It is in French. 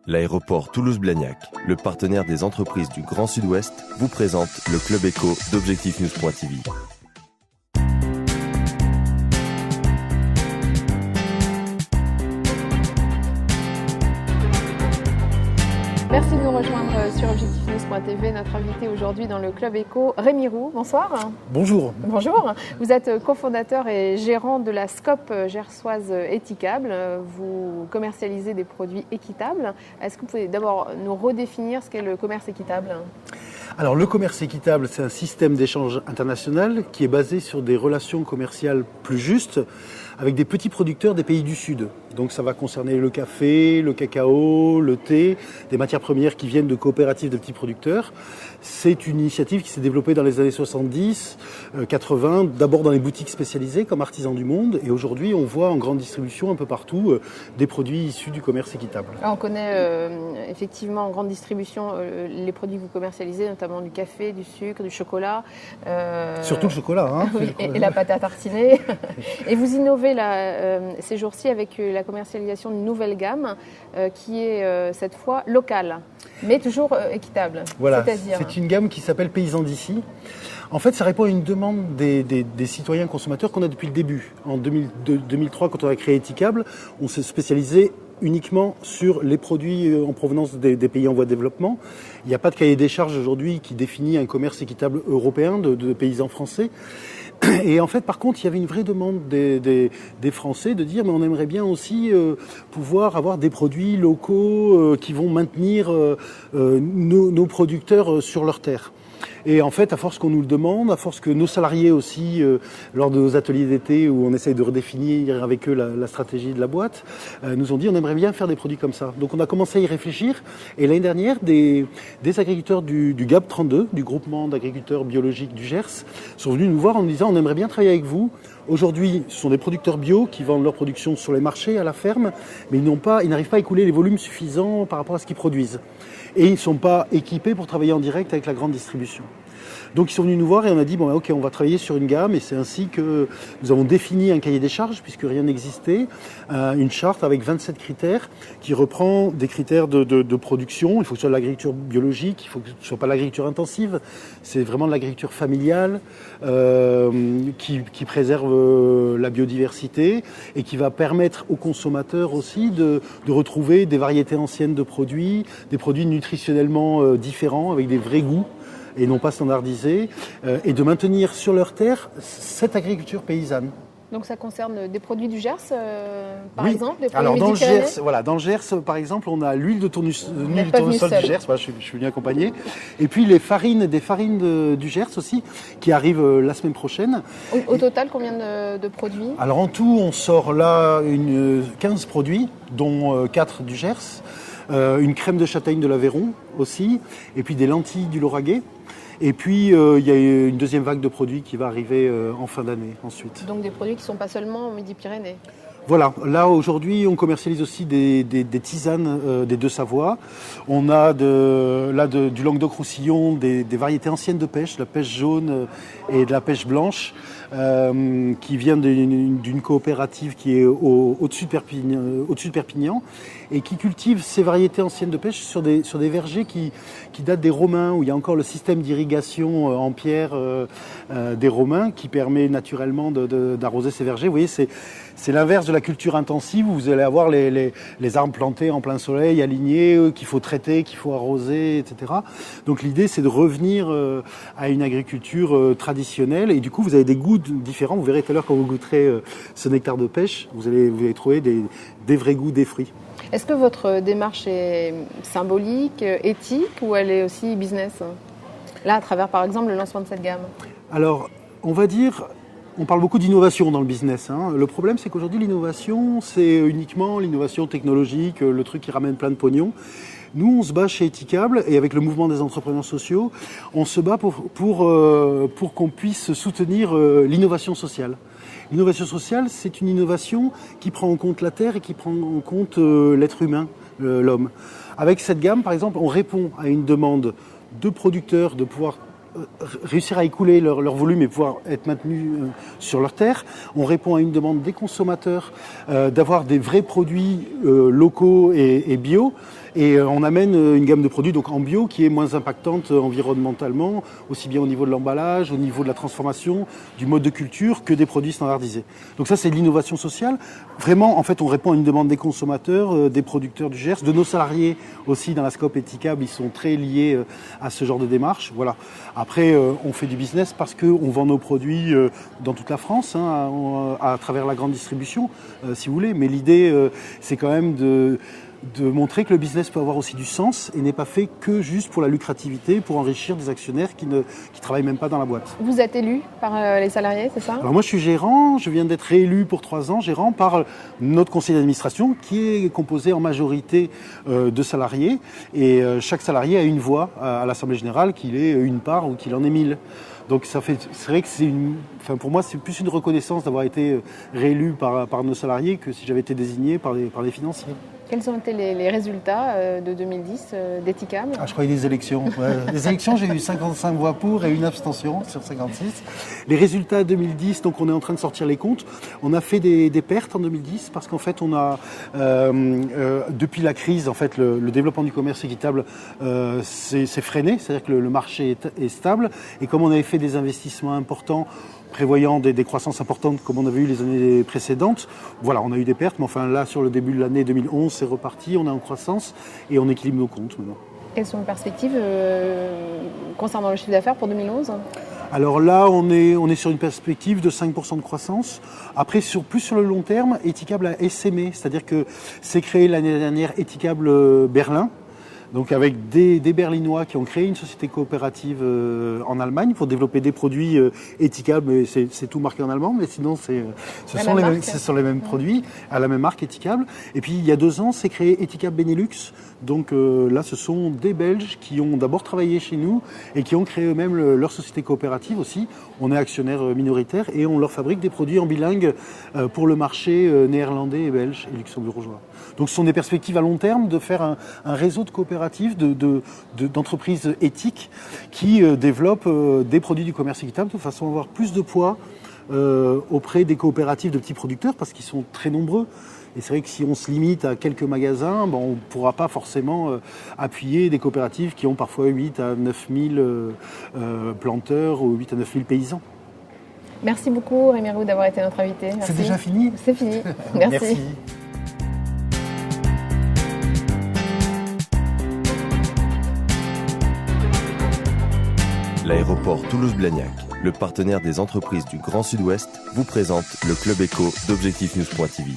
L'aéroport Toulouse-Blagnac, le partenaire des entreprises du Grand Sud-Ouest, vous présente le Club Éco d'Objectif-News.tv. Merci de nous rejoindre sur Objectif-News.tv. Notre invité aujourd'hui dans le Club Éco, Rémi Roux. Bonsoir. Bonjour. Bonjour. Vous êtes cofondateur et gérant de la SCOP gersoise Éthicable. Vous commercialisez des produits équitables. Est-ce que vous pouvez d'abord nous redéfinir ce qu'est le commerce équitable ? Alors le commerce équitable, c'est un système d'échange international qui est basé sur des relations commerciales plus justes avec des petits producteurs des pays du Sud. Donc ça va concerner le café, le cacao, le thé, des matières premières qui viennent de coopératives de petits producteurs. C'est une initiative qui s'est développée dans les années 70, 80, d'abord dans les boutiques spécialisées comme Artisans du Monde. Et aujourd'hui, on voit en grande distribution un peu partout des produits issus du commerce équitable. On connaît effectivement en grande distribution les produits que vous commercialisez, notamment du café, du sucre, du chocolat. Surtout le chocolat. Hein, oui, et la pâte à tartiner. Et vous innovez ces jours-ci avec la commercialisation d'une nouvelle gamme qui est cette fois locale, mais toujours équitable. Voilà, c'est-à-dire... c'est une gamme qui s'appelle Paysans d'ici. En fait, ça répond à une demande des citoyens consommateurs qu'on a depuis le début. En 2003, quand on a créé Éthicable, on s'est spécialisé uniquement sur les produits en provenance des pays en voie de développement. Il n'y a pas de cahier des charges aujourd'hui qui définit un commerce équitable européen de paysans français. Et en fait, par contre, il y avait une vraie demande des Français de dire mais on aimerait bien aussi pouvoir avoir des produits locaux qui vont maintenir nos producteurs sur leur terre. Et en fait, à force qu'on nous le demande, à force que nos salariés aussi, lors de nos ateliers d'été où on essaye de redéfinir avec eux la stratégie de la boîte, nous ont dit on aimerait bien faire des produits comme ça. Donc on a commencé à y réfléchir. Et l'année dernière, des agriculteurs du GAB 32, du groupement d'agriculteurs biologiques du Gers, sont venus nous voir en nous disant on aimerait bien travailler avec vous. Aujourd'hui, ce sont des producteurs bio qui vendent leur production sur les marchés, à la ferme, mais ils n'arrivent pas à écouler les volumes suffisants par rapport à ce qu'ils produisent. Et ils ne sont pas équipés pour travailler en direct avec la grande distribution. Donc ils sont venus nous voir et on a dit bon ok, on va travailler sur une gamme et c'est ainsi que nous avons défini un cahier des charges puisque rien n'existait, une charte avec 27 critères qui reprend des critères de production. Il faut que ce soit de l'agriculture biologique, il faut que ce ne soit pas de l'agriculture intensive, c'est vraiment de l'agriculture familiale qui préserve la biodiversité et qui va permettre aux consommateurs aussi de retrouver des variétés anciennes de produits, des produits nutritionnellement différents avec des vrais goûts et non pas standardisés, et de maintenir sur leur terre cette agriculture paysanne. Donc ça concerne des produits du Gers, par oui. exemple, des produits Alors dans le Gers, par exemple, on a l'huile de tournesol du Gers, voilà, je suis venu accompagner, et puis des farines du Gers aussi, qui arrivent la semaine prochaine. Au total, combien de produits ? Alors en tout, on sort là 15 produits, dont 4 du Gers, une crème de châtaigne de l'Aveyron aussi, et puis des lentilles du Lauragais. Et puis, il y a une deuxième vague de produits qui va arriver en fin d'année ensuite. Donc des produits qui ne sont pas seulement en Midi-Pyrénées. Voilà, là aujourd'hui on commercialise aussi des tisanes des Deux-Savoies. On a du Languedoc-Roussillon des variétés anciennes de pêche, la pêche jaune et de la pêche blanche, qui vient d'une coopérative qui est au-dessus de Perpignan et qui cultive ces variétés anciennes de pêche sur des vergers qui datent des Romains, où il y a encore le système d'irrigation en pierre des Romains qui permet naturellement d'arroser ces vergers. Vous voyez, c'est l'inverse de la culture intensive où vous allez avoir les arbres plantés en plein soleil, alignés, qu'il faut traiter, qu'il faut arroser, etc. Donc l'idée, c'est de revenir à une agriculture traditionnelle. Et du coup, vous avez des goûts différents. Vous verrez tout à l'heure quand vous goûterez ce nectar de pêche, vous allez trouver des vrais goûts des fruits. Est-ce que votre démarche est symbolique, éthique ou elle est aussi business ? Là, à travers par exemple le lancement de cette gamme. Alors, on va dire... On parle beaucoup d'innovation dans le business. Hein. Le problème, c'est qu'aujourd'hui, l'innovation, c'est uniquement l'innovation technologique, le truc qui ramène plein de pognon. Nous, on se bat chez Éthicable et avec le mouvement des entrepreneurs sociaux, on se bat pour qu'on puisse soutenir l'innovation sociale. L'innovation sociale, c'est une innovation qui prend en compte la terre et qui prend en compte l'être humain, l'homme. Avec cette gamme, par exemple, on répond à une demande de producteurs de pouvoir réussir à écouler leur volume et pouvoir être maintenus sur leur terre. On répond à une demande des consommateurs d'avoir des vrais produits locaux et bio. Et on amène une gamme de produits donc en bio qui est moins impactante environnementalement, aussi bien au niveau de l'emballage, au niveau de la transformation, du mode de culture, que des produits standardisés. Donc ça, c'est de l'innovation sociale. Vraiment, en fait, on répond à une demande des consommateurs, des producteurs du Gers, de nos salariés aussi dans la scope éthicable. Ils sont très liés à ce genre de démarche. Voilà. Après, on fait du business parce qu'on vend nos produits dans toute la France, à travers la grande distribution, si vous voulez. Mais l'idée, c'est quand même de montrer que le business peut avoir aussi du sens et n'est pas fait que juste pour la lucrativité, pour enrichir des actionnaires qui travaillent même pas dans la boîte. Vous êtes élu par les salariés, c'est ça? Alors moi je suis gérant, je viens d'être réélu pour 3 ans, gérant par notre conseil d'administration qui est composé en majorité de salariés et chaque salarié a une voix à l'Assemblée Générale, qu'il ait une part ou qu'il en ait 1000. Donc c'est vrai que pour moi c'est plus une reconnaissance d'avoir été réélu par nos salariés que si j'avais été désigné par les financiers. Quels ont été les résultats de 2010 d'Ethicable? Je croyais des élections. Ouais. Les élections, j'ai eu 55 voix pour et une abstention sur 56. Les résultats 2010, donc on est en train de sortir les comptes. On a fait des pertes en 2010 parce qu'en fait, on a depuis la crise, en fait, le développement du commerce équitable s'est freiné, c'est-à-dire que le marché est stable. Et comme on avait fait des investissements importants, prévoyant des croissances importantes comme on avait eu les années précédentes. Voilà, on a eu des pertes, mais enfin là, sur le début de l'année 2011, c'est reparti, on est en croissance et on équilibre nos comptes maintenant. Quelles sont les perspectives concernant le chiffre d'affaires pour 2011 ? Alors là, on est sur une perspective de 5% de croissance. Après, plus sur le long terme, Ethicable a essaimé, c'est-à-dire que c'est créé l'année dernière Ethicable Berlin. Donc avec des Berlinois qui ont créé une société coopérative en Allemagne pour développer des produits éthicables, mais c'est tout marqué en allemand, mais sinon ce sont les mêmes produits, à la même marque Ethicable. Et puis il y a 2 ans, c'est créé Ethicable Benelux. Donc là, ce sont des Belges qui ont d'abord travaillé chez nous et qui ont créé eux-mêmes leur société coopérative aussi. On est actionnaire minoritaire et on leur fabrique des produits en bilingue pour le marché néerlandais et belge et luxembourgeois. Donc ce sont des perspectives à long terme de faire un réseau de coopératives, d'entreprises éthiques qui développent des produits du commerce équitable de façon à avoir plus de poids auprès des coopératives de petits producteurs parce qu'ils sont très nombreux. Et c'est vrai que si on se limite à quelques magasins, on ne pourra pas forcément appuyer des coopératives qui ont parfois 8 à 9 000 planteurs ou 8 à 9 000 paysans. Merci beaucoup Rémi Roux d'avoir été notre invité. Merci. C'est déjà fini ? C'est fini. Merci. Merci. L'aéroport Toulouse-Blagnac, le partenaire des entreprises du Grand Sud-Ouest, vous présente le Club Éco d'Objectif News.tv.